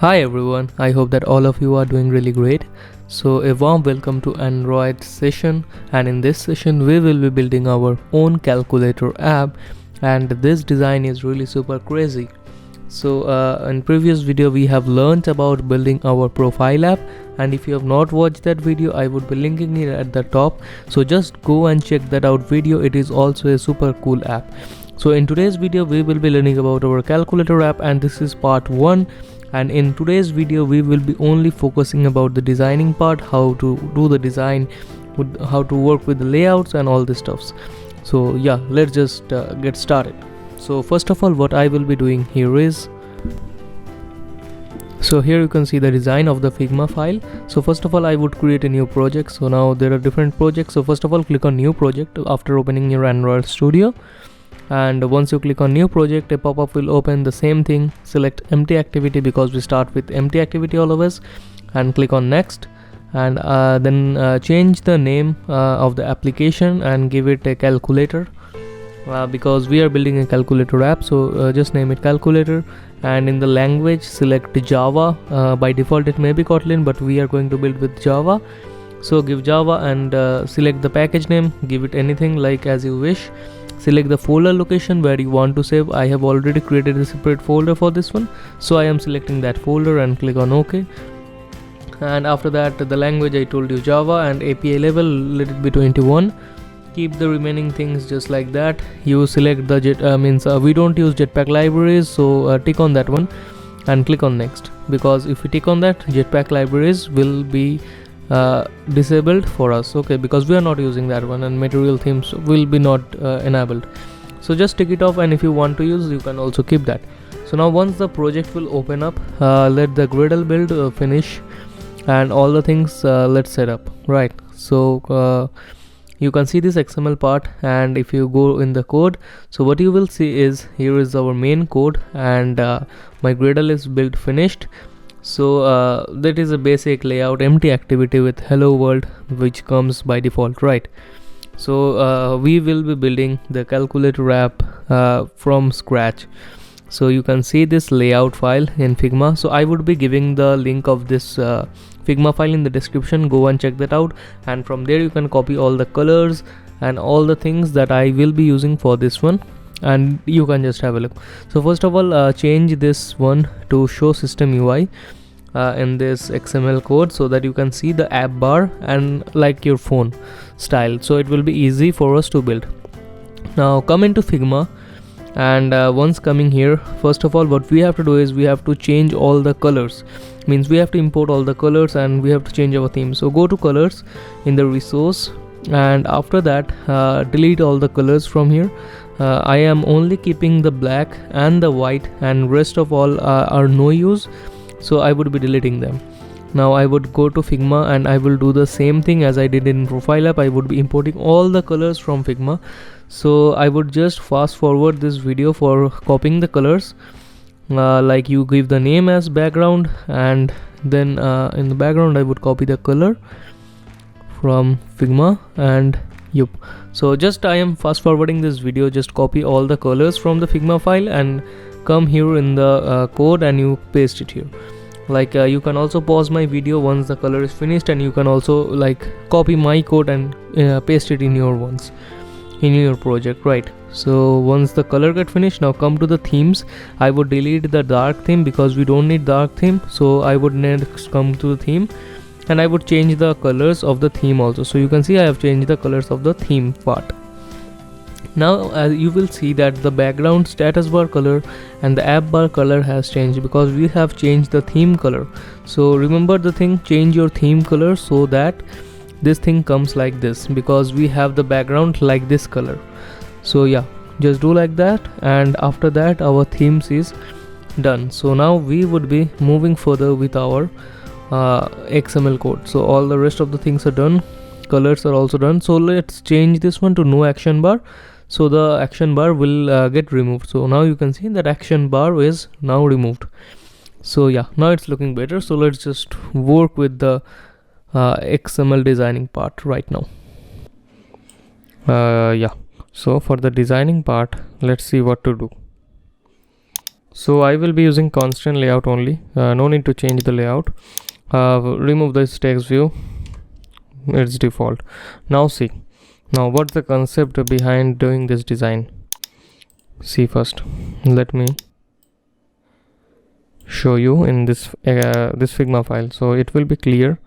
Hi everyone, I hope that all of you are doing really great. So a warm welcome to Android session, and in this session we will be building our own calculator app, and this design is really super crazy. So in previous video we have learned about building our profile app, and if you have not watched that video I would be linking it at the top, so just go and check that out video. It is also a super cool app. So in today's video we will be learning about our calculator app, and this is part 1. And in today's video we will be only focusing about the designing part, how to do the design, how to work with the layouts and all this stuffs. So yeah, let's just get started. So first of all, what I will be doing here is, so here you can see the design of the Figma file. So first of all I would create a new project. So now there are different projects. So first of all, click on new project after opening your Android Studio, and once you click on new project, a pop-up will open. The same thing, select empty activity because we start with empty activity always, and click on next, and then change the name of the application and give it a calculator, because we are building a calculator app. So just name it calculator, and in the language select Java. By default it may be Kotlin, but we are going to build with Java, so give Java, and select the package name, give it anything like as you wish. Select the folder location where you want to save. I have already created a separate folder for this one, so I am selecting that folder and click on OK. And after that, the language I told you Java, and API level let it be 21. Keep the remaining things just like that. You select the we don't use Jetpack libraries, so tick on that one and click on next, because if we tick on that, Jetpack libraries will be disabled for us, okay, because we are not using that one, and material themes will be not enabled. So just tick it off, and if you want to use, you can also keep that. So now once the project will open up, let the Gradle build finish, and all the things let's set up, right? So you can see this XML part, and if you go in the code, so what you will see is here is our main code, and my Gradle is built finished. So that is a basic layout, empty activity with hello world, which comes by default, right? So we will be building the calculator app from scratch. So you can see this layout file in Figma. So I would be giving the link of this Figma file in the description. Go and check that out, and from there you can copy all the colors and all the things that I will be using for this one, and you can just have a look. So first of all, change this one to show system UI in this XML code, so that you can see the app bar and like your phone style, so it will be easy for us to build. Now come into Figma, and once coming here, first of all what we have to do is we have to change all the colors. Means we have to import all the colors, and we have to change our theme. So go to colors in the resource, and after that delete all the colors from here. I am only keeping the black and the white, and rest of all are no use, so I would be deleting them. Now I would go to Figma, and I will do the same thing as I did in profile app. I would be importing all the colors from Figma. So I would just fast forward this video for copying the colors, like you give the name as background, and then in the background I would copy the color from Figma, and yep. So just I am fast forwarding this video, just copy all the colors from the Figma file and come here in the code, and you paste it here. Like you can also pause my video once the color is finished, and you can also like copy my code and paste it in your ones in your project, right? So once the color get finished, now come to the themes. I would delete the dark theme because we don't need dark theme. So I would next come to the theme, and I would change the colors of the theme also. So you can see I have changed the colors of the theme part. Now you will see that the background status bar color and the app bar color has changed because we have changed the theme color. So remember the thing, change your theme color so that this thing comes like this, because we have the background like this color. So yeah, just do like that, and after that our themes is done. So now we would be moving further with our XML code. So all the rest of the things are done, colors are also done. So let's change this one to no action bar, so the action bar will get removed. So now you can see that action bar is now removed. So yeah, now it's looking better. So let's just work with the XML designing part right now. Yeah, so for the designing part, let's see what to do. So I will be using constraint layout only, no need to change the layout. Remove this text view, it's default. Now see, now what's the concept behind doing this design? See, first let me show you in this this Figma file, so it will be clear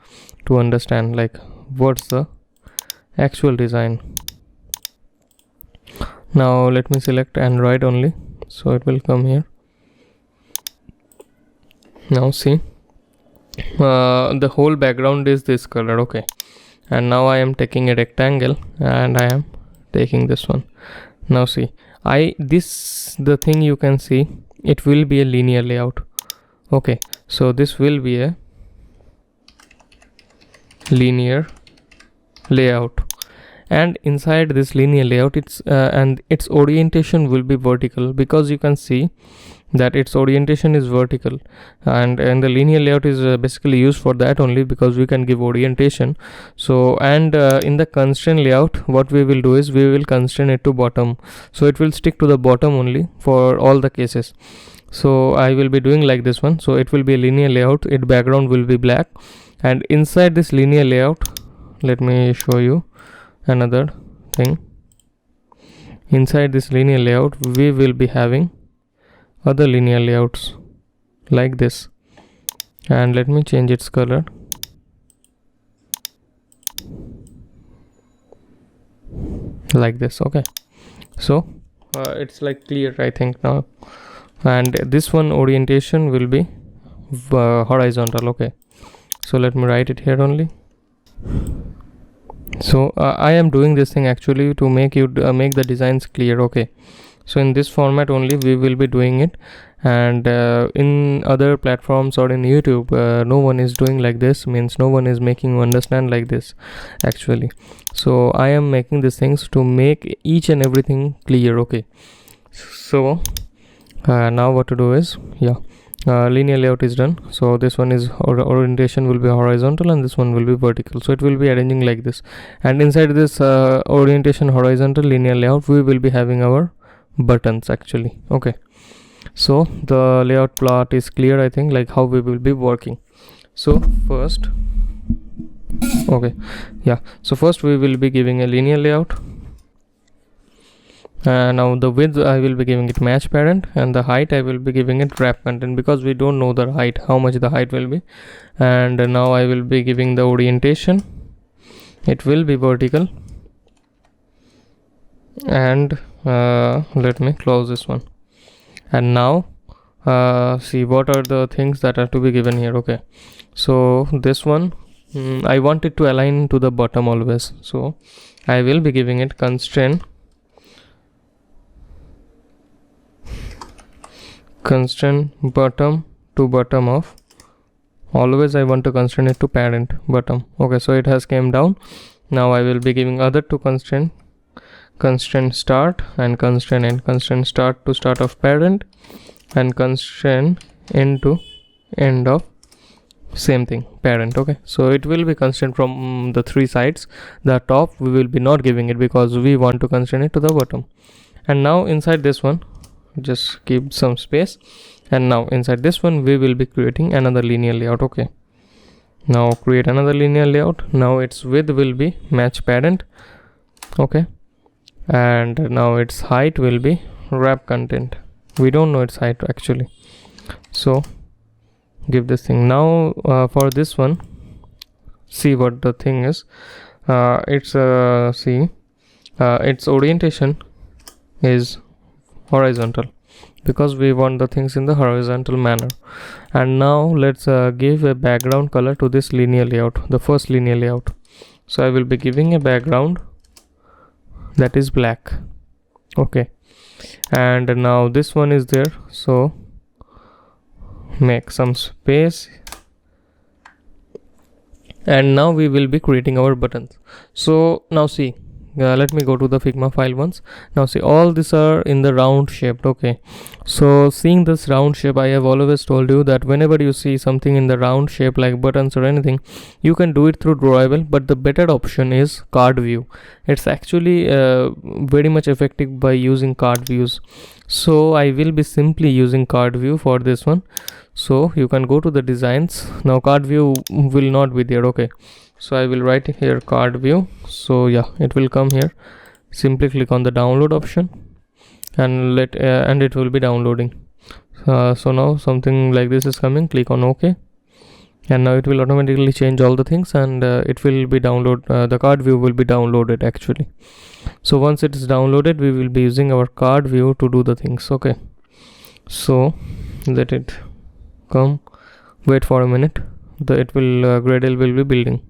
to understand like what's the actual design. Now let me select Android only, so it will come here. Now see, the whole background is this color, okay, and now I am taking a rectangle and I am taking this one. Now see, the thing you can see, it will be a linear layout, okay, so this will be a linear layout, and inside this linear layout it's and its orientation will be vertical, because you can see that its orientation is vertical, and the linear layout is basically used for that only, because we can give orientation. So and in the constraint layout, what we will do is we will constrain it to bottom, so it will stick to the bottom only for all the cases. So I will be doing like this one, so it will be a linear layout, its background will be black, and inside this linear layout, let me show you another thing. Inside this linear layout we will be having other linear layouts like this, and let me change its color. Like this, okay, so it's like clear I think now, and this one orientation will be horizontal, okay, so let me write it here only. So I am doing this thing actually to make you make the designs clear, okay, so in this format only we will be doing it, and in other platforms or in YouTube no one is doing like this, means no one is making you understand like this actually. So I am making these things to make each and everything clear, okay. So now what to do is, linear layout is done, so this one is orientation will be horizontal and this one will be vertical, so it will be arranging like this, and inside this orientation horizontal linear layout we will be having our buttons actually, okay. So the layout plot is clear I think, like how we will be working. So first, okay, so first we will be giving a linear layout. Now the width I will be giving it match parent, and the height I will be giving it wrap content, because we don't know the height, how much the height will be. And now I will be giving the orientation, it will be vertical, and let me close this one. And now see what are the things that are to be given here, okay. So this one I want it to align to the bottom always, so I will be giving it constraint bottom to bottom of, always I want to constrain it to parent bottom, okay. So it has came down. Now I will be giving other two constraint start and constraint end, constraint start to start of parent and constraint end to end of same thing parent, okay. So it will be constraint from the three sides. The top we will be not giving it because we want to constrain it to the bottom. And now inside this one, just keep some space, and now inside this one we will be creating another linear layout, okay. Now create another linear layout. Now its width will be match parent, okay, and now its height will be wrap content. We don't know its height actually, so give this thing. Now for this one, see what the thing is. Its orientation is horizontal, because we want the things in the horizontal manner. And now let's give a background color to this linear layout, the first linear layout. So I will be giving a background that is black, okay. And now this one is there, so make some space, and now we will be creating our buttons. So now see, let me go to the Figma file once. Now see, all these are in the round shaped. Okay, so seeing this round shape, I have always told you that whenever you see something in the round shape like buttons or anything, you can do it through drawable, but the better option is card view. It's actually very much effective by using card views. So I will be simply using card view for this one. So you can go to the designs. Now card view will not be there. Okay, so I will write here card view. So yeah, it will come here. Simply click on the download option and and it will be downloading. So now something like this is coming. Click on OK, and now it will automatically change all the things, and it will be the card view will be downloaded actually. So once it is downloaded, we will be using our card view to do the things. Okay, so let it come. Wait for a minute. Gradle will be building.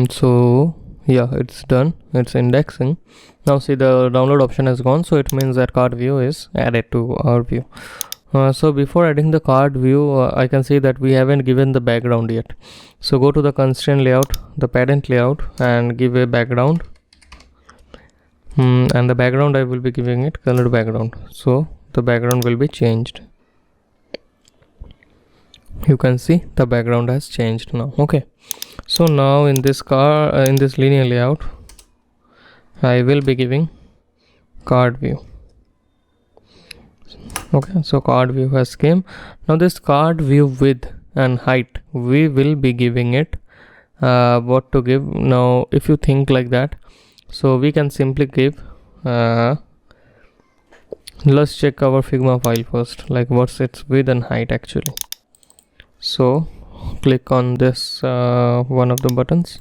So yeah, it's done. It's indexing. Now see, the download option has gone, so it means that card view is added to our view. So before adding the card view, I can see that we haven't given the background yet. So go to the constraint layout, the parent layout, and give a background. And the background, I will be giving it colored background. So the background will be changed. You can see the background has changed now. Okay, so now in this linear layout, I will be giving card view. Okay, so card view has came. Now this card view width and height, we will be giving it what to give. Now if you think like that, so we can simply give let's check our Figma file first, like what's its width and height actually. So click on this one of the buttons.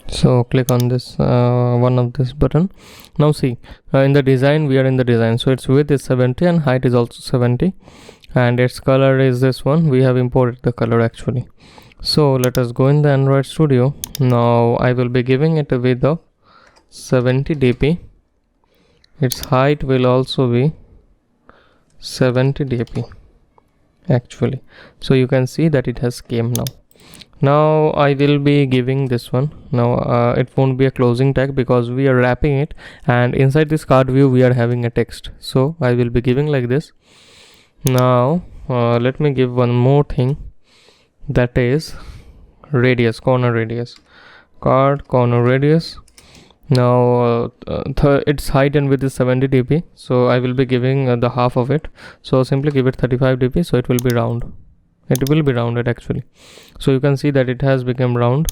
So click on this one of this button. Now see, in the design, we are in the design, so its width is 70 and height is also 70, and its color is this one. We have imported the color actually. So let us go in the Android Studio. Now I will be giving it a width of 70 dp. Its height will also be 70 dp actually. So you can see that it has came now. Now I will be giving this one. Now it won't be a closing tag because we are wrapping it, and inside this card view we are having a text. So I will be giving like this. Now let me give one more thing, that is radius, corner radius, card corner radius. Now its height and width is 70 dp, so I will be giving the half of it. So simply give it 35 dp, so it will be round. It will be rounded actually. So you can see that it has become round.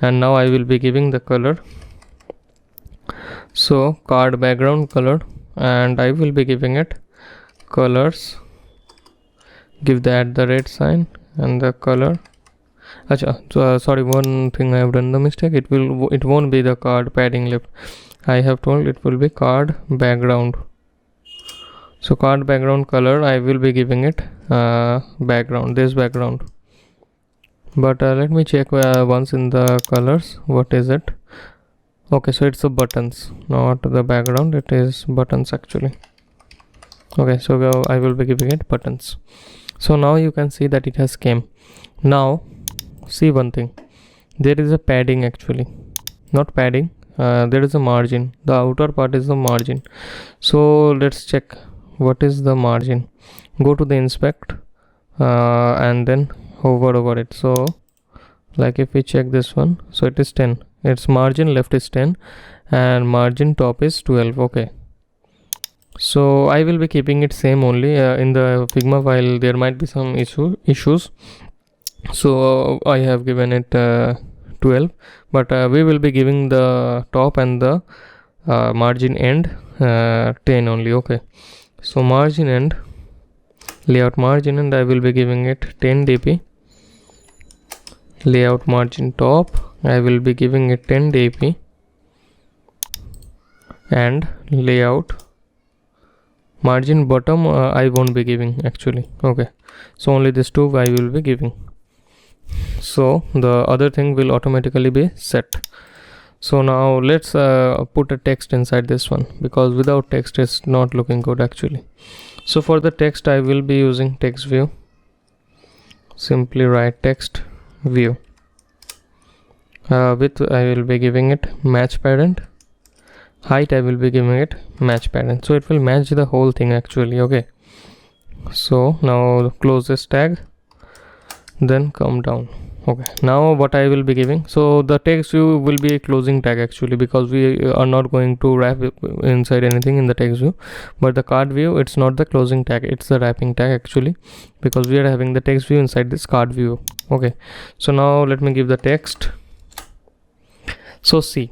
And now I will be giving the color. So card background color, and I will be giving it colors. Give that the red sign and the color. Sorry, one thing I have done the mistake. It won't be the card padding left. I have told it will be card background. So card background color, I will be giving it background, this background. But let me check once in the colors. What is it? Okay, so it's the buttons, not the background. It is buttons actually. Okay, so I will be giving it buttons. So now you can see that it has came. Now see one thing, there is a padding actually, not padding, there is a margin. The outer part is the margin. So let's check what is the margin. Go to the inspect and then hover over it. So like if we check this one, so it is 10. Its margin left is 10 and margin top is 12. Okay, so I will be keeping it same only. In the Figma file there might be some issues, so I have given it 12, but we will be giving the top and the margin end 10 only. Okay, so margin end, layout margin end, I will be giving it 10 dp. Layout margin top, I will be giving it 10 dp, and layout margin bottom I won't be giving actually. Okay, so only this two I will be giving. So the other thing will automatically be set. So now let's put a text inside this one, because without text it's not looking good actually. So for the text I will be using text view. Simply write text view. Width I will be giving it match parent. Height I will be giving it match parent, so it will match the whole thing actually. Okay, so now close this tag, then come down. Okay, now what I will be giving, so the text view will be a closing tag actually, because we are not going to wrap inside anything in the text view. But the card view, it's not the closing tag, it's the wrapping tag actually, because we are having the text view inside this card view. Okay, so now let me give the text. So see,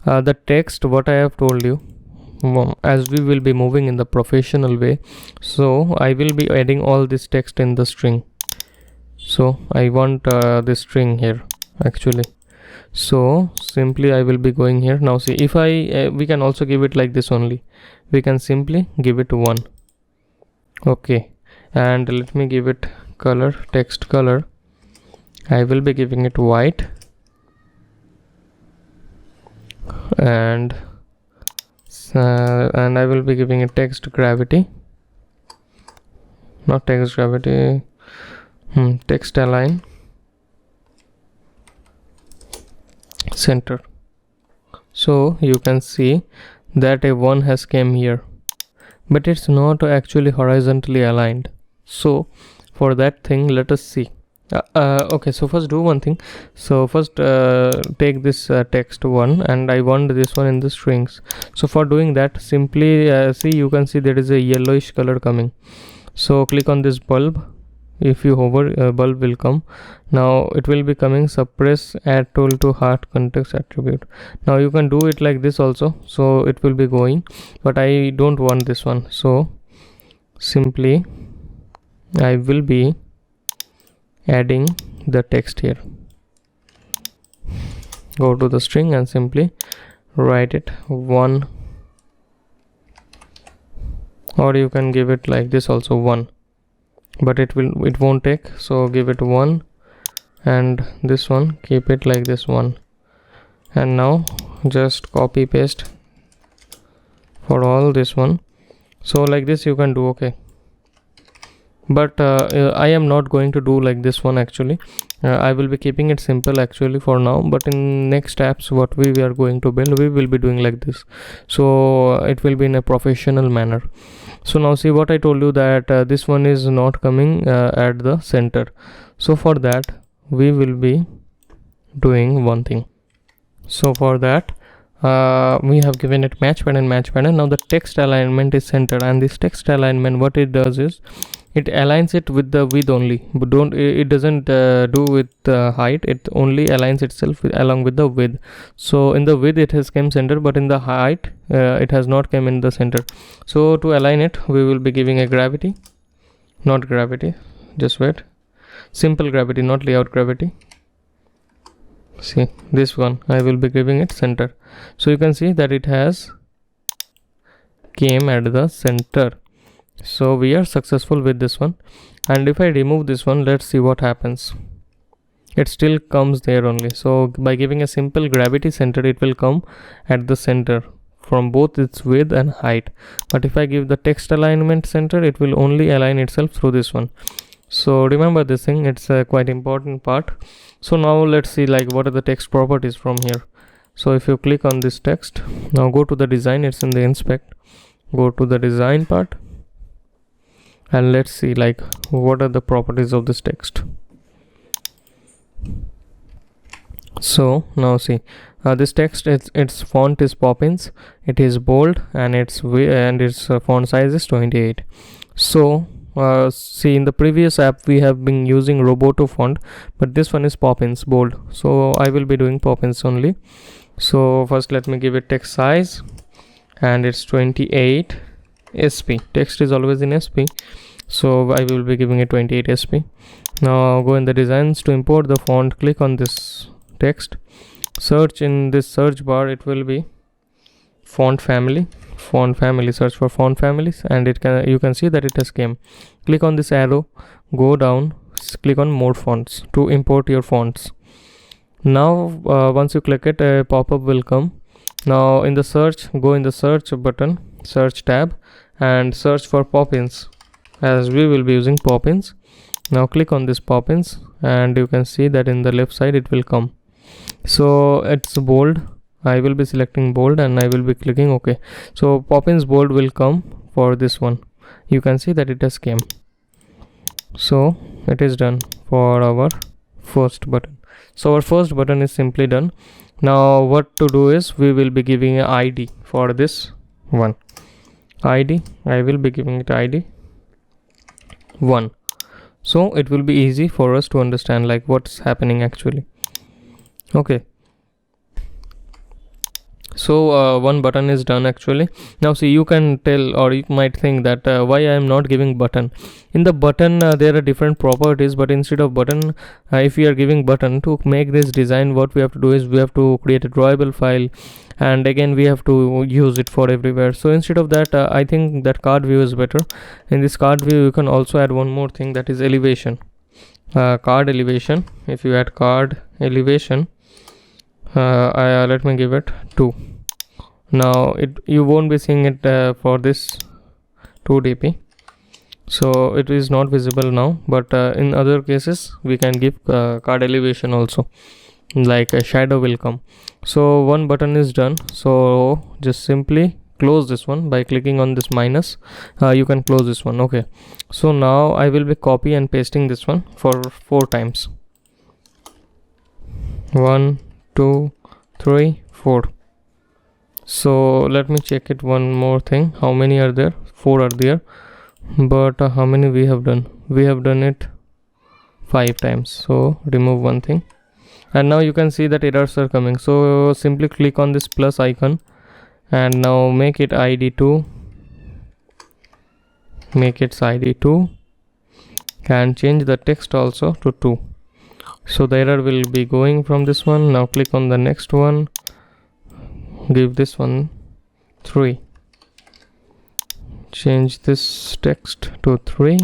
the text, what I have told you, as we will be moving in the professional way, so I will be adding all this text in the string. So I want this string here actually, so simply I will be going here. Now see, if I we can also give it like this only, we can simply give it 1. Okay, and let me give it color, text color, I will be giving it white, and I will be giving it text gravity, not text gravity, text align center. So you can see that a 1 has came here, but it's not actually horizontally aligned. So for that thing, let us see. Okay, so first do one thing. So first take this text 1, and I want this one in the strings. So for doing that, simply see, you can see there is a yellowish color coming. So click on this bulb. If you hover, bulb will come. Now it will be coming, suppress add tool to heart context attribute. Now you can do it like this also, so it will be going, but I don't want this one. So simply I will be adding the text here. Go to the string and simply write it 1, or you can give it like this also 1, but it won't take, so give it 1, and this one keep it like this 1, and now just copy paste for all this one. So like this you can do. Okay, but I am not going to do like this one actually. I will be keeping it simple actually for now, but in next apps what we are going to build, we will be doing like this, so it will be in a professional manner. So now see what I told you, that this one is not coming at the center. So for that we will be doing one thing. So for that we have given it match pattern. Now the text alignment is center, and this text alignment, what it does is it aligns it with the width only, but it doesn't do with the height. It only aligns itself along with the width. So in the width it has came center, but in the height it has not come in the center. So to align it, we will be giving a gravity, not gravity, just wait, simple gravity, not layout gravity. See this one, I will be giving it center. So you can see that it has came at the center. So we are successful with this one. And if I remove this one, let's see what happens. It still comes there only. So by giving a simple gravity center, it will come at the center from both its width and height. But if I give the text alignment center, it will only align itself through this one. So remember this thing, it's a quite important part. So now let's see like what are the text properties from here. So if you click on this text, now go to the design, it's in the inspect, go to the design part, and let's see like what are the properties of this text. So now see, this text, its font is Poppins, it is bold, and its font size is 28. So see, in the previous app we have been using Roboto font, but this one is Poppins bold, so I will be doing Poppins only. So first let me give it text size, and it's 28 SP. Text is always in SP, so I will be giving it 28 SP. Now go in the designs to import the font, click on this text, search in this search bar, it will be font family, search for font families, and you can see that it has came. Click on this arrow, go down, click on more fonts to import your fonts. Now once you click it, a pop-up will come. Now in the search, go in the search button, search tab, and search for Poppins, as we will be using Poppins. Now click on this Poppins, and you can see that in the left side it will come. So it's bold. I will be selecting bold and I will be clicking OK. So Poppins bold will come for this one. You can see that it has came. So it is done for our first button. So our first button is simply done. Now what to do is we will be giving an ID for this one. ID, I will be giving it ID 1. So it will be easy for us to understand like what's happening actually. Okay. So one button is done actually. Now see, you can tell or you might think that why I am not giving button. In the button there are different properties, but instead of button, if we are giving button, to make this design, what we have to do is we have to create a drawable file, and again we have to use it for everywhere. So instead of that, I think that card view is better. In this card view you can also add one more thing, that is elevation. Card elevation. If you add card elevation, let me give it 2. Now you won't be seeing it for this 2 dp, so it is not visible now, but in other cases we can give card elevation also, like a shadow will come. So one button is done. So just simply close this one by clicking on this minus. You can close this one. Okay, so now I will be copy and pasting this one for 4 times. 1 2 3 4. So let me check it one more thing, how many are there. 4 are there, but how many we have done? We have done it 5 times. So remove one thing, and now you can see that errors are coming. So simply click on this plus icon and now make it ID2, make its ID2, and change the text also to 2. So the error will be going from this one. Now click on the next one, give this one 3, change this text to 3,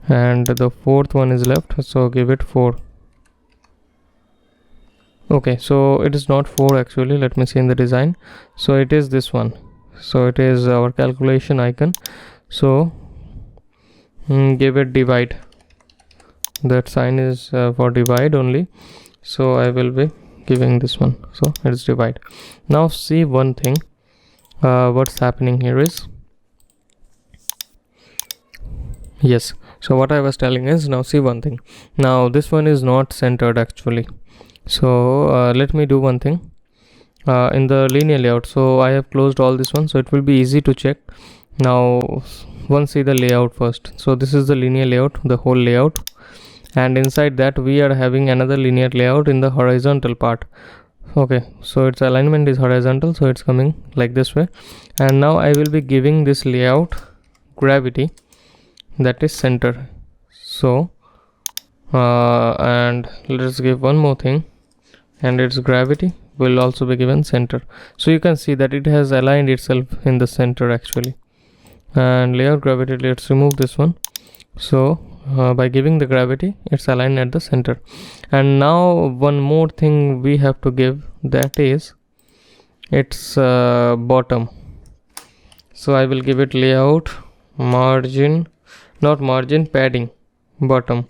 and the 4th one is left, so give it 4. Okay, so it is not 4 actually. Let me see in the design. So it is this one. So it is our calculation icon. So give it divide. That sign is for divide only, so I will be giving this one. So it is divide. Now see one thing, what's happening here is, yes, so what I was telling is, now see one thing. Now this one is not centered actually. So let me do one thing in the linear layout. So I have closed all this one, so it will be easy to check. Now once see the layout first. So this is the linear layout, the whole layout, and inside that we are having another linear layout in the horizontal part. Okay, so its alignment is horizontal, so it's coming like this way. And now I will be giving this layout gravity, that is center. So and let's give one more thing, and its gravity will also be given center. So you can see that it has aligned itself in the center actually. And layout gravity, let's remove this one. So by giving the gravity, it's aligned at the center. And now one more thing we have to give, that is its bottom. So I will give it layout margin, not margin, padding bottom.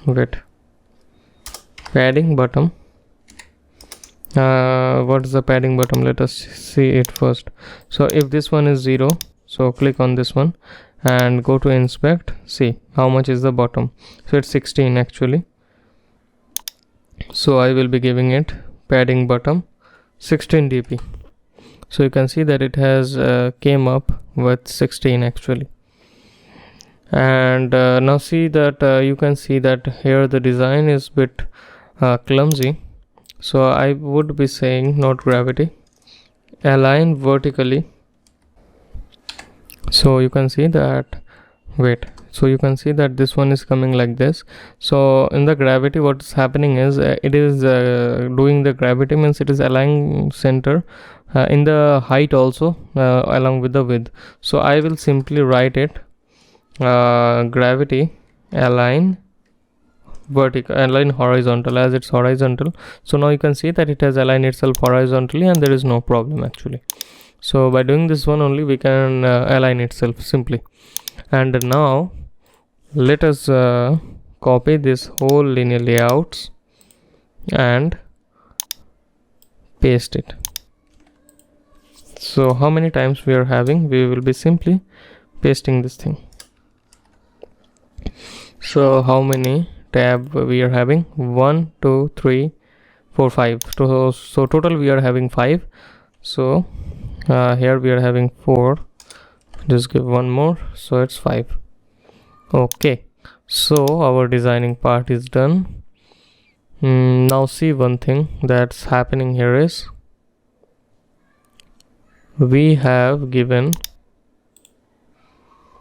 Wait, padding bottom. What is the padding bottom? Let us see it first. So if this one is 0, so click on this one and go to inspect, see how much is the bottom. So it's 16 actually. So I will be giving it padding bottom 16 dp. So you can see that it has came up with 16 actually. And now see that you can see that here the design is bit clumsy. So I would be saying not gravity, align vertically. So you can see that, wait, so you can see that this one is coming like this. So in the gravity, what's happening is it is doing the gravity, means it is aligning center in the height also along with the width. So I will simply write it gravity align vertical, align horizontal, as it's horizontal. So now you can see that it has aligned itself horizontally and there is no problem actually. So by doing this one only we can align itself simply. And now let us copy this whole linear layouts and paste it. So how many times we are having, we will be simply pasting this thing. So how many tab we are having? 1 2 3 4 5. So total we are having 5. So here we are having 4. Just give one more, so it's 5. Okay, so our designing part is done. Now see, one thing that's happening here is we have given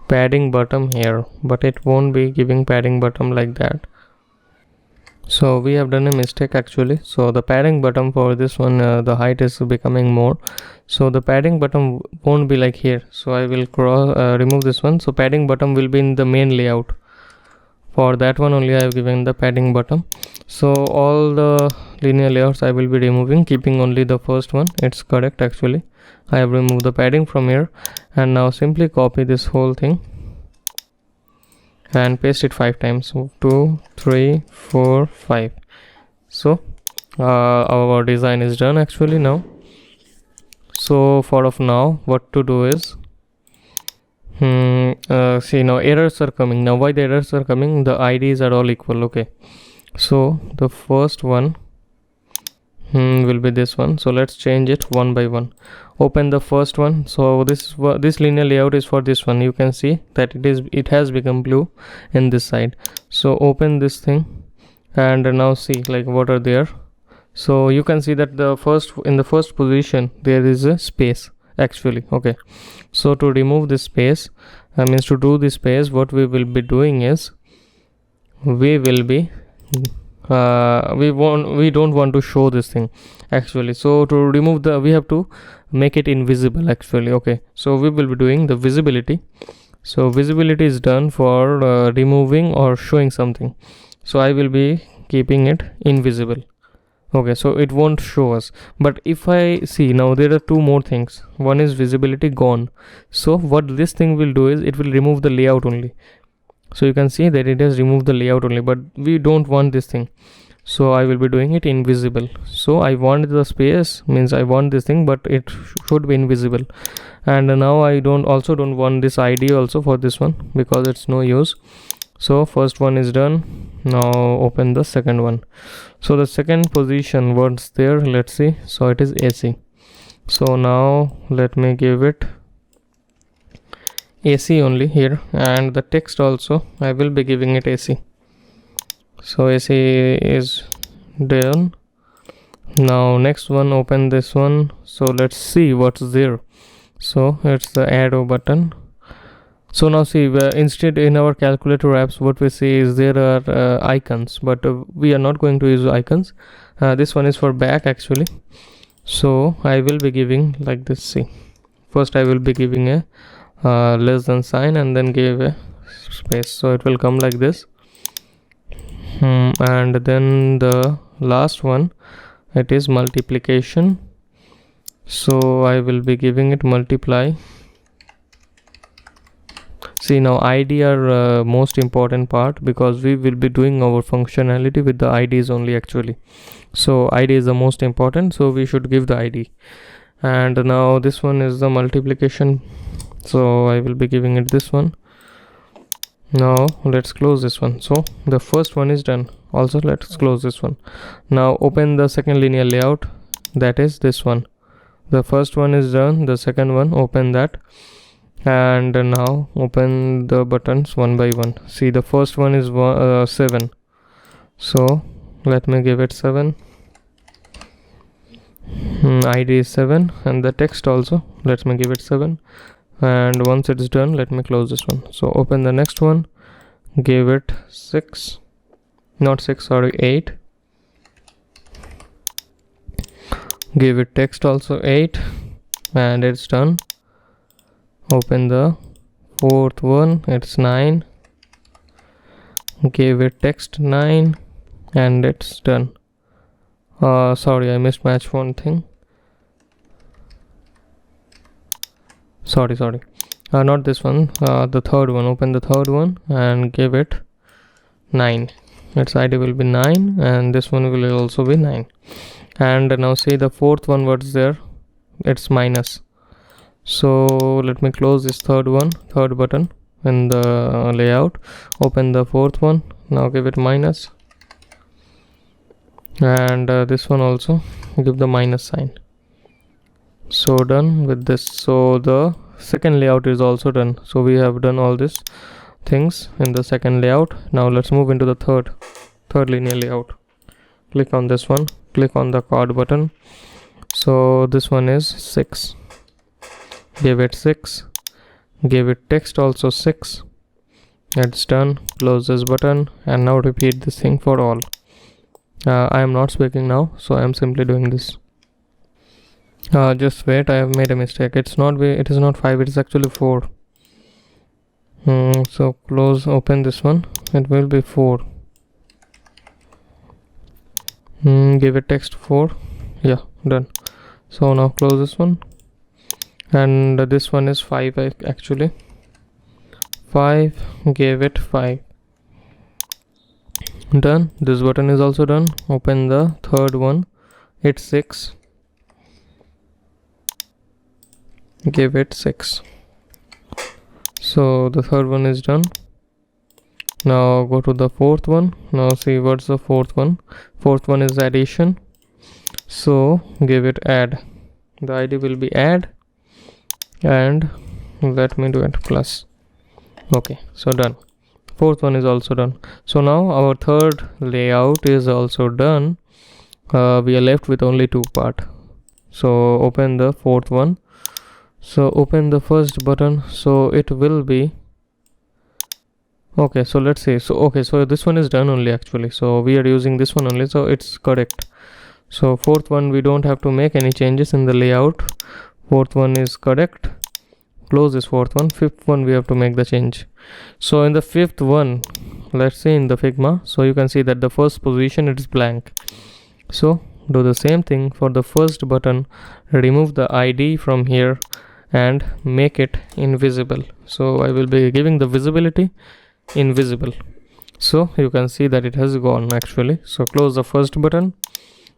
padding bottom here, but it won't be giving padding bottom like that. So we have done a mistake actually. So the padding bottom for this one, the height is becoming more, so the padding bottom won't be like here. So I will remove this one. So padding bottom will be in the main layout. For that one only I have given the padding bottom. So all the linear layouts I will be removing, keeping only the first one. It's correct actually. I have removed the padding from here, and now simply copy this whole thing and paste it 5 times. So 2 3 4 5. So our design is done actually now. So for of now, what to do is see, now errors are coming. Now why the errors are coming? The IDs are all equal. Okay, so the first one will be this one. So let's change it one by one. Open the first one. So this linear layout is for this one. You can see that it has become blue in this side. So open this thing and now see like what are there. So you can see that in the first position there is a space actually. Okay, so to remove this space, means to do this space, what we will be doing is we will be we don't want to show this thing actually. So to remove we have to make it invisible actually. Okay, so we will be doing the visibility. So visibility is done for removing or showing something. So I will be keeping it invisible. Okay, so it won't show us. But if I see, now there are two more things. One is visibility gone. So what this thing will do is it will remove the layout only. So you can see that it has removed the layout only, but we don't want this thing. So I will be doing it invisible. So I want the space, means I want this thing, but it should be invisible. And now I don't want this ID also for this one, because it's no use. So first one is done. Now open the second one. So the second position, what's there, let's see. So it is AC. So now let me give it AC only here, and the text also I will be giving it AC. So AC is done. Now next one, open this one. So let's see what's there. So it's the arrow button. So now see, instead in our calculator apps what we see is there are icons, but we are not going to use icons. This one is for back actually. So I will be giving like this. See, first I will be giving a less than sign and then give a space, so it will come like this. And then the last one, it is multiplication. So I will be giving it multiply. See, now ID are most important part, because we will be doing our functionality with the IDs only actually. So ID is the most important, so we should give the ID. And now this one is the multiplication, so I will be giving it this one. Now let's close this one. So the first one is done. Also let's close this one. Now open the second linear layout, that is this one. The first one is done, the second one, open that. And now open the buttons one by one. See, the first one is 7. So let me give it 7. ID is 7, and the text also let me give it 7. And once it's done, let me close this one. So open the next one, give it 6, not 6, sorry, 8. Give it text also 8, and it's done. Open the fourth one, it's 9. gave it text 9, and it's done. Sorry, I mismatched one thing. Sorry, not this one, the third one. Open the third one and give it 9. Its ID will be 9, and this one will also be 9. And now see the fourth one, what's there? It's minus. So let me close this third button in the layout. Open the fourth one, now give it minus, and this one also give the minus sign. So done with this. So the second layout is also done. So we have done all these things in the second layout. Now let's move into the third linear layout. Click on this one, click on the card button. So this one is 6, give it 6, give it text also 6. It's done. Close this button, and now repeat this thing for all. I am not speaking now, so I am simply doing this. Just wait, I have made a mistake. It is not 5, it is actually 4. So open this one, it will be 4. Give it text 4. Yeah, done. So now close this one, and this one is 5 actually. 5, gave it 5. Done. This button is also done. Open the third one, it's 6, give it 6. So the third one is done. Now go to the fourth one. Now see what's the fourth one. Fourth one is addition, so give it add. The ID will be add, and let me do it plus. Okay, so done. Fourth one is also done. So now our third layout is also done. We are left with only 2 parts. So open the fourth one. So open the first button, so it will be okay. So let's see. So this one is done only actually, so we are using this one only, so it's correct. So fourth one, we don't have to make any changes in the layout. Fourth one is correct. Close this fourth one. Fifth one, we have to make the change. So in the fifth one, let's see in the Figma, so you can see that the first position it is blank. So do the same thing for the first button. Remove the ID from here and make it invisible. So I will be giving the visibility invisible, so you can see that it has gone actually. So close the first button.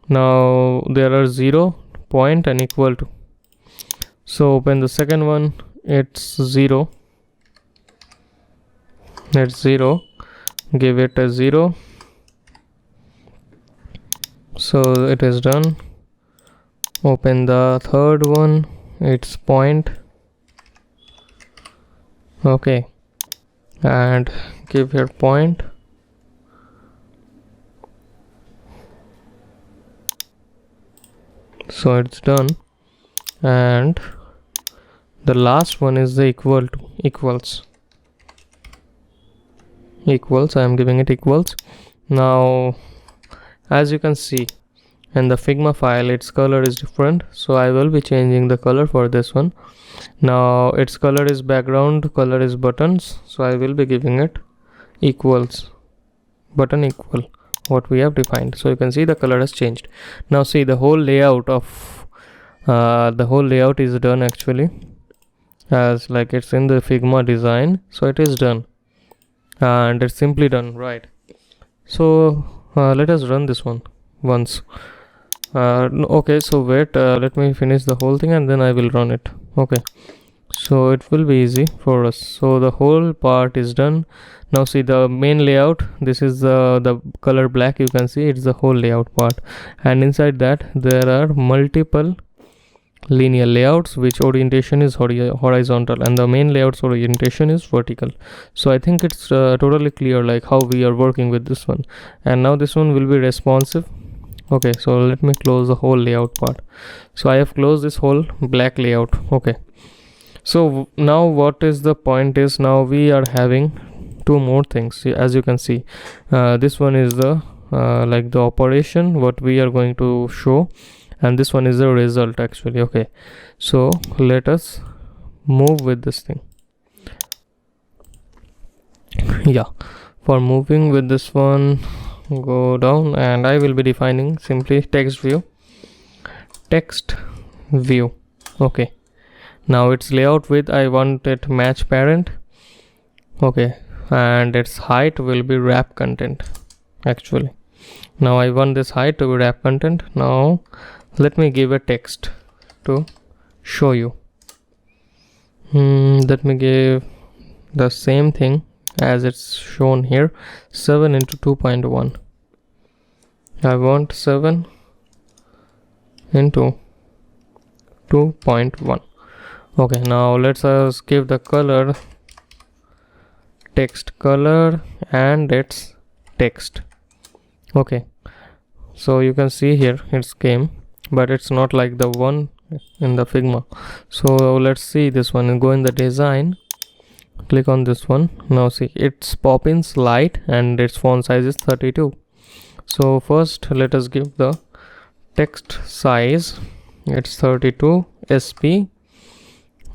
Now there are 0, point, and equal to. So open the second one, it's 0, it's 0, give it a 0. So it is done. Open the third one, it's point. Okay, and give your point. So it's done. And the last one is the equals. I am giving it equals. Now as you can see in the Figma file, its color is different, so I will be changing the color for this one. Now its color is background, color is buttons, so I will be giving it equals, button equal, what we have defined. So you can see the color has changed. Now see the whole layout is done actually, as like it's in the Figma design, so it is done, and it's simply done, right? So let us run this one once. Okay, so wait, let me finish the whole thing and then I will run it. Okay, so it will be easy for us. So the whole part is done. Now see the main layout, this is the color black, you can see it's the whole layout part, and inside that there are multiple linear layouts which orientation is horizontal, and the main layout's orientation is vertical. So I think it's totally clear like how we are working with this one. And now this one will be responsive. Okay, so let me close the whole layout part. So I have closed this whole black layout. Okay, so now what is the point is, now we are having 2 more things. As you can see, this one is the like the operation what we are going to show, and this one is the result actually. Okay, so let us move with this thing. Yeah, For moving with this one, go down, and I will be defining simply text view. Okay, now its layout width, I want it match parent. Okay, and its height will be wrap content. Actually, now I want this height to be wrap content. Now let me give a text to show you. Let me give the same thing as it's shown here, 7 into 2.1. I want 7 into 2.1. Okay, now let's give the color text color and its text. Okay, so you can see here it's came, but it's not like the one in the Figma. So let's see this one and go in the design, click on this one. Now see, it's Poppins light and its font size is 32. So first let us give the text size, it's 32 SP.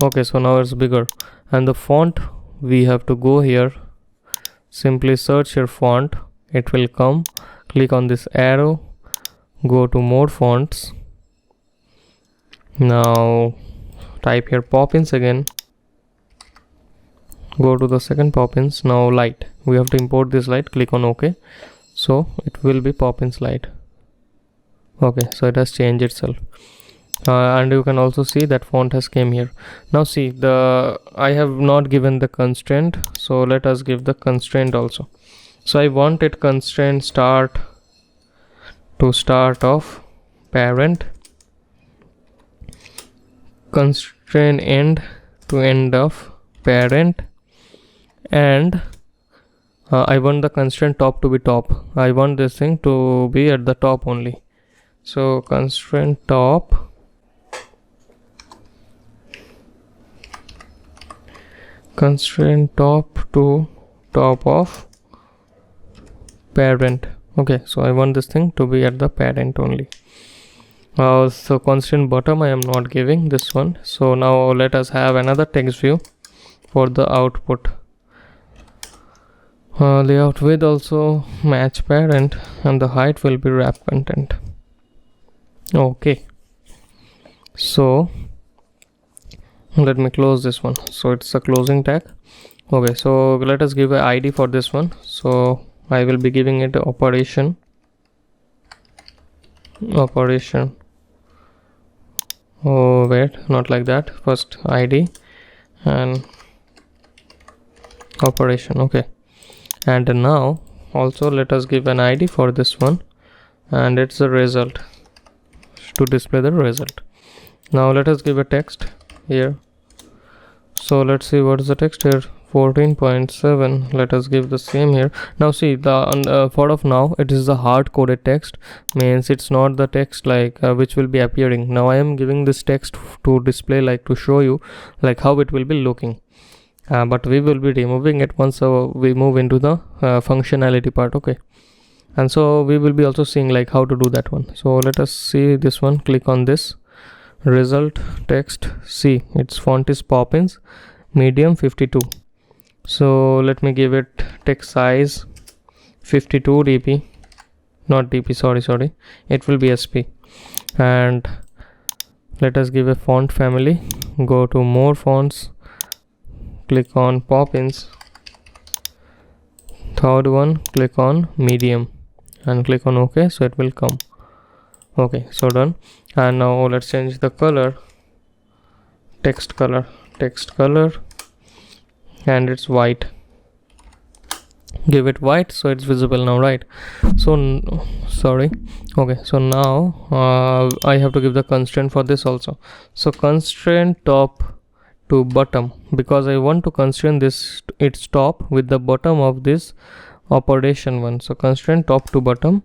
Okay, so now it's bigger, and the font, we have to go here, simply search your font, it will come, click on this arrow, go to more fonts. Now type here Poppins again, go to the second Poppins. Now light, we have to import this light, click on OK, so it will be Poppins light. Okay, so it has changed itself. And you can also see that font has came here. Now see, I have not given the constraint, so let us give the constraint also. So I want it constraint start to start of parent, constraint end to end of parent, and I want the constraint top to be top. I want this thing to be at the top only. So constraint top to top of parent. Okay, so I want this thing to be at the parent only. So constraint bottom I am not giving this one. So now let us have another text view for the output. Layout width also match parent, and the height will be wrap content. Okay, so let me close this one, so it's a closing tag. Okay, so let us give an ID for this one. So I will be giving it operation. Oh wait, not like that, first ID and operation. Okay, and now also let us give an ID for this one, and it's the result, to display the result. Now let us give a text here. So let's see what is the text here, 14.7. let us give the same here. Now see, the for of now it is the hard coded text, means it's not the text like which will be appearing. Now I am giving this text to display, like to show you like how it will be looking, but we will be removing it once we move into the functionality part. Okay, and so we will be also seeing like how to do that one. So let us see this one, click on this result text. See, its font is Poppins, medium 52. So let me give it text size 52 dp, not dp, sorry, it will be sp. And let us give a font family, go to more fonts, click on Poppins, third one click on medium and click on OK, so it will come. Okay, so done. And now let's change the color, text color, and it's white. Give it white so it's visible now, right? So sorry. Okay, so now I have to give the constraint for this also. So constraint top to bottom, because I want to constrain this its top with the bottom of this operation one. So constraint top to bottom,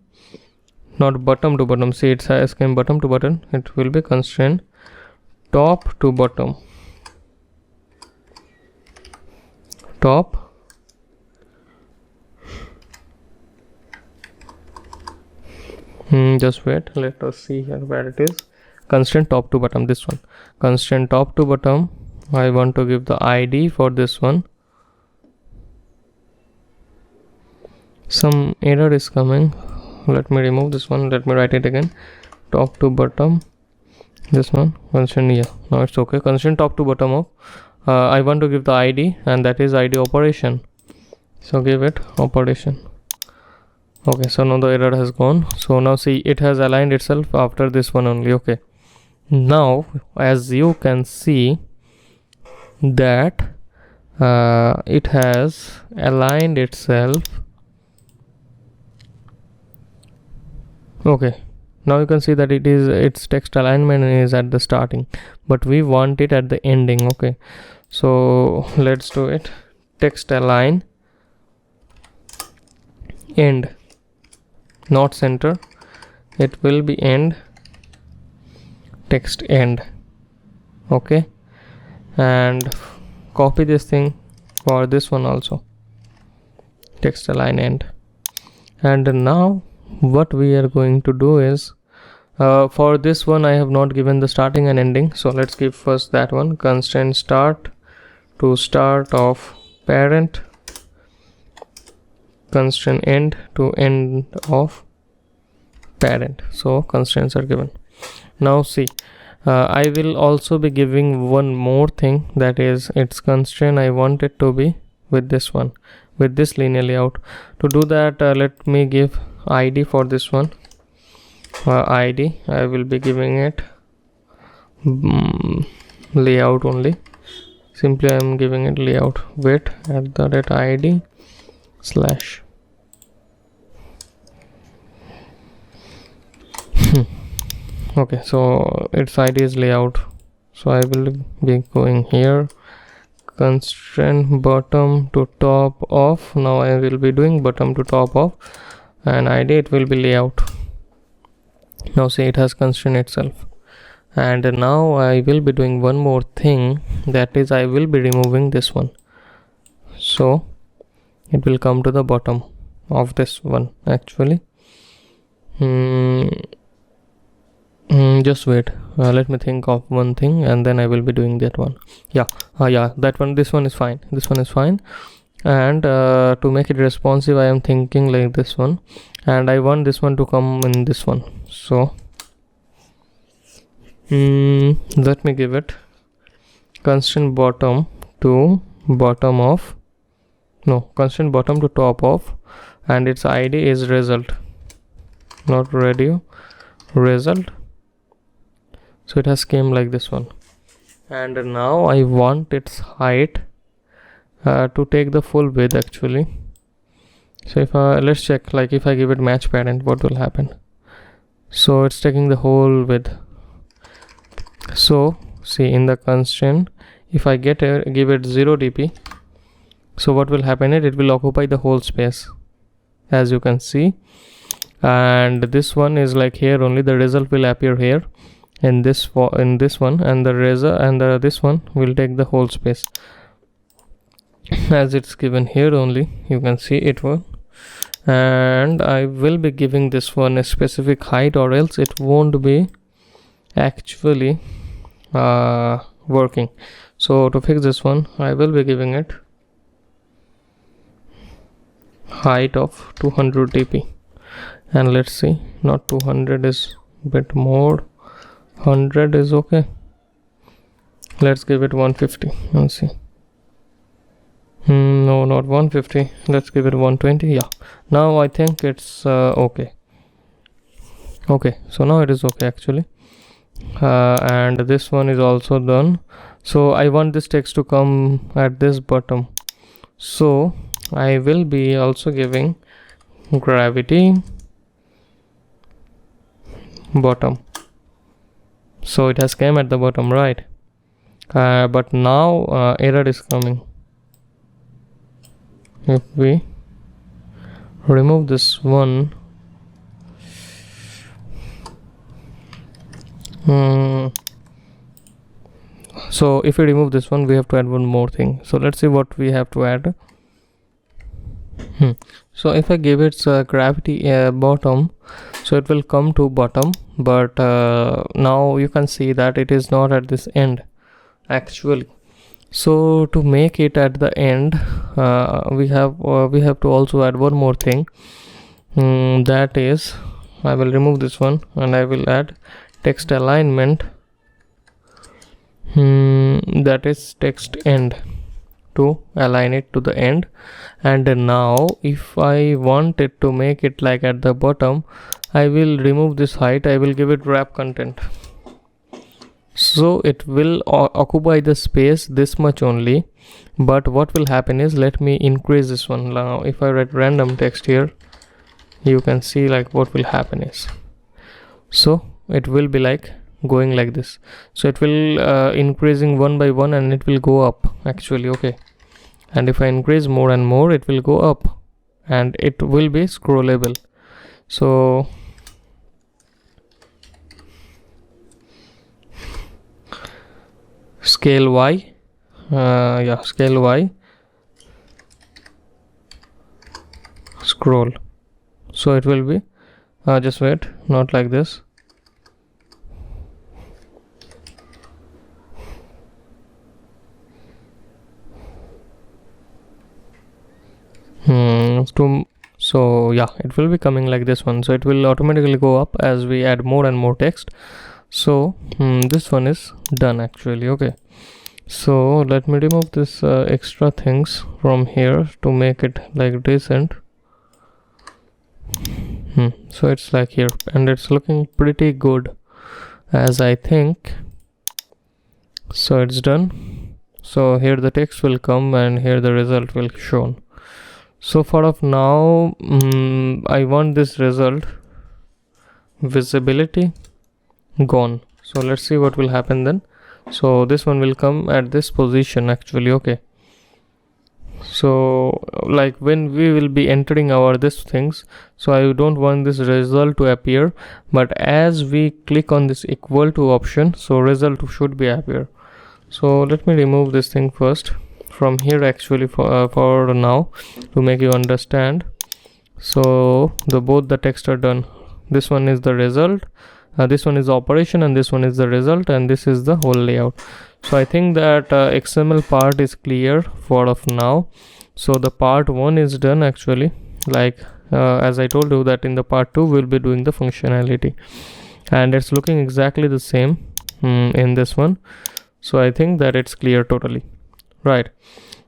not bottom to bottom. See, it has came bottom to bottom, it will be constraint top to bottom, top just wait, let us see here where it is. Constraint top to bottom, this one, constraint top to bottom. I want to give the ID for this one, some error is coming. Let me remove this one. Let me write it again. Top to bottom. This one constraint. Yeah, now it's okay. Constraint top to bottom of. I want to give the ID, and that is ID operation. So give it operation. Okay, so now the error has gone. So now see, it has aligned itself after this one only. Okay, now as you can see that it has aligned itself. Okay, now you can see that its text alignment is at the starting, but we want it at the ending. Okay, so let's do it. Text align end, not center. It will be end, text end. Okay, and copy this thing for this one also, text align end. And now what we are going to do is, for this one I have not given the starting and ending, so let's give first that one. Constraint start to start of parent, constraint end to end of parent. So constraints are given. Now see, I will also be giving one more thing, that is its constraint. I want it to be with this one, with this linear layout. To do that, let me give ID for this one. ID, I will be giving it layout only. Simply I am giving it layout width at the rate ID slash okay, so its ID is layout, so I will be going here, constraint bottom to top of. Now I will be doing bottom to top of, and ID it will be layout. Now see, it has constraint itself. And now I will be doing one more thing, that is I will be removing this one, so it will come to the bottom of this one actually. Just wait, let me think of one thing and then I will be doing that one. Yeah, that one, this one is fine, this one is fine. And to make it responsive, I am thinking like this one, and I want this one to come in this one. So let me give it constraint bottom to bottom of, no, constraint bottom to top of, and its ID is result, not radio, result. So it has came like this one. And now I want its height to take the full width actually. So if let's check, like if I give it match parent, what will happen? So it's taking the whole width. So see, in the constraint, if I give it 0 dp, so what will happen is it will occupy the whole space, as you can see. And this one is like here only, the result will appear here in this one, and the result and this one will take the whole space, as it's given here only, you can see it will. And I will be giving this one a specific height, or else it won't be actually working. So to fix this one, I will be giving it height of 200 dp, and let's see, not 200 is bit more, 100 is okay. Let's give it 150 and see. No, not 150, let's give it 120. Yeah, now I think it's okay. Okay, so now it is okay actually. And this one is also done. So I want this text to come at this bottom, so I will be also giving gravity bottom. So it has came at the bottom, right? But now error is coming. If we remove this one, so if we remove this one, we have to add one more thing. So let's see what we have to add. So if I give it gravity bottom, so it will come to bottom, but now you can see that it is not at this end actually. So to make it at the end, we have to also add one more thing. That is, I will remove this one and I will add text alignment. That is text end, to align it to the end. And now if I want it to make it like at the bottom, I will remove this height. I will give it wrap content, so it will occupy the space this much only. But what will happen is, let me increase this one. Now if I write random text here, you can see like what will happen is, so it will be like going like this. So it will increasing one by one and it will go up actually. Okay, and if I increase more and more, it will go up and it will be scrollable. So scale Y, scale Y, scroll. So it will be just wait, not like this. So yeah, it will be coming like this one. So it will automatically go up as we add more and more text. So this one is done actually. Okay, so let me remove this extra things from here to make it like decent. So it's like here and it's looking pretty good, as I think. So it's done. So here the text will come and here the result will shown. So for of now, I want this result visibility gone. So let's see what will happen then. So this one will come at this position actually. Okay, so like when we will be entering our this things, so I don't want this result to appear, but as we click on this equal to option, so result should be appear. So let me remove this thing first from here actually for now, to make you understand. So both the text are done. This one is the result, this one is the operation, and this one is the result, and this is the whole layout. So I think that XML part is clear for of now. So the part 1 is done actually. Like as I told you that in the part 2 we'll be doing the functionality, and it's looking exactly the same in this one. So I think that it's clear totally, right?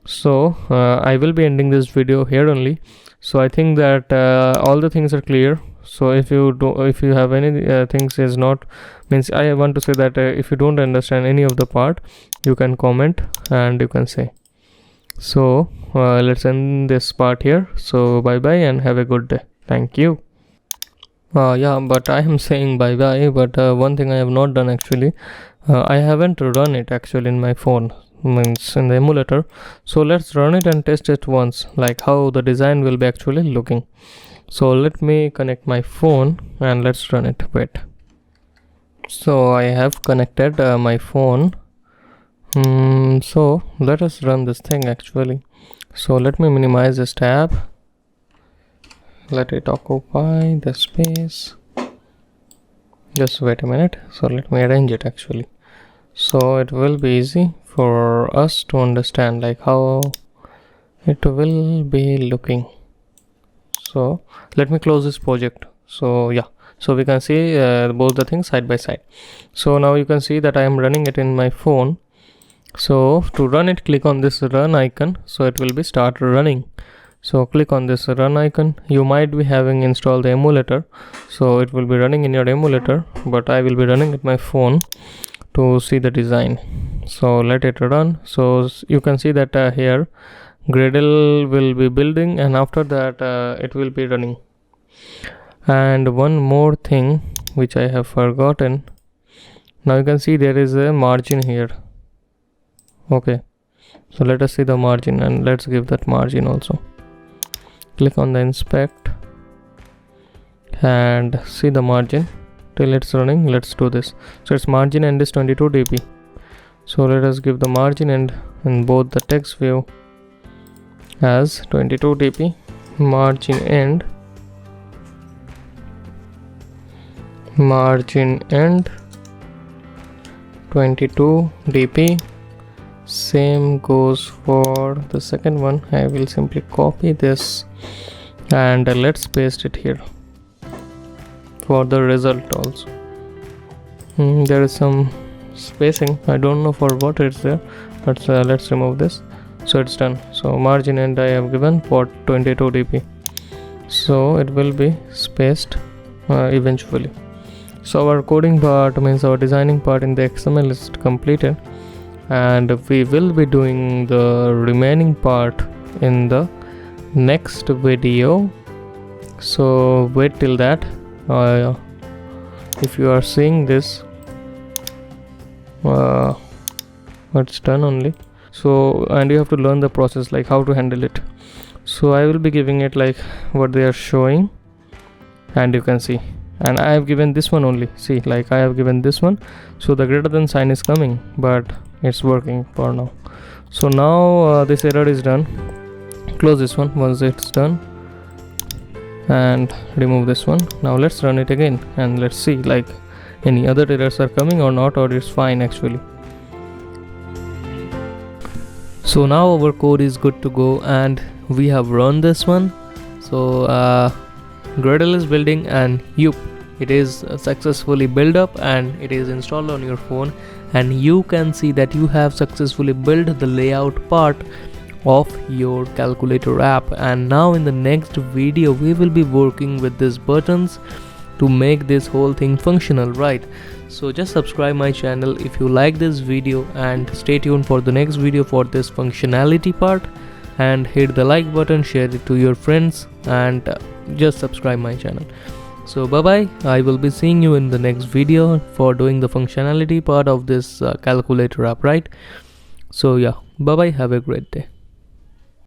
So I will be ending this video here only. So I think that all the things are clear. So if you have any things is not, means I want to say that if you don't understand any of the part, you can comment and you can say. So let's end this part here. So bye bye and have a good day. Thank you. Yeah, but I am saying bye bye, but one thing I have not done actually, I haven't run it actually in my phone, means in the emulator. So let's run it and test it once, like how the design will be actually looking. So let me connect my phone and let's run it. Wait, so I have connected my phone. So let us run this thing actually. So let me minimize this tab, let it occupy the space. Just wait a minute. So let me arrange it actually, so it will be easy for us to understand like how it will be looking. So let me close this project. So yeah, so we can see both the things side by side. So now you can see that I am running it in my phone. So to run it, click on this run icon, so it will be start running. So click on this run icon. You might be having installed the emulator, so it will be running in your emulator, but I will be running it my phone to see the design. So let it run. So you can see that here Gradle will be building, and after that it will be running. And one more thing which I have forgotten, now you can see there is a margin here. Okay, so let us see the margin and let's give that margin also. Click on the inspect and see the margin till it's running. Let's do this. So its margin end is 22 dp. So let us give the margin end in both the text view as 22 dp, margin end 22 dp, same goes for the second one. I will simply copy this and let's paste it here for the result also. There is some spacing, I don't know for what it's there, but let's remove this. So it's done. So margin and I have given for 22 dp, so it will be spaced eventually. So our coding part, means our designing part in the XML is completed, and we will be doing the remaining part in the next video. So wait till that. If you are seeing this, it's done only. So, and you have to learn the process, like how to handle it. So I will be giving it like what they are showing, and you can see, and I have given this one only. See, like I have given this one, so the greater than sign is coming, but it's working for now. So now this error is done. Close this one once it's done and remove this one. Now let's run it again and let's see like any other errors are coming or not, or it's fine actually. So now our code is good to go and we have run this one. So Gradle is building, and yup, it is successfully built up and it is installed on your phone, and you can see that you have successfully built the layout part of your calculator app. And now in the next video we will be working with these buttons to make this whole thing functional, right? So just subscribe my channel if you like this video, and stay tuned for the next video for this functionality part, and hit the like button, share it to your friends, and just subscribe my channel. So bye bye, I will be seeing you in the next video for doing the functionality part of this calculator app, right? So yeah, bye bye, have a great day.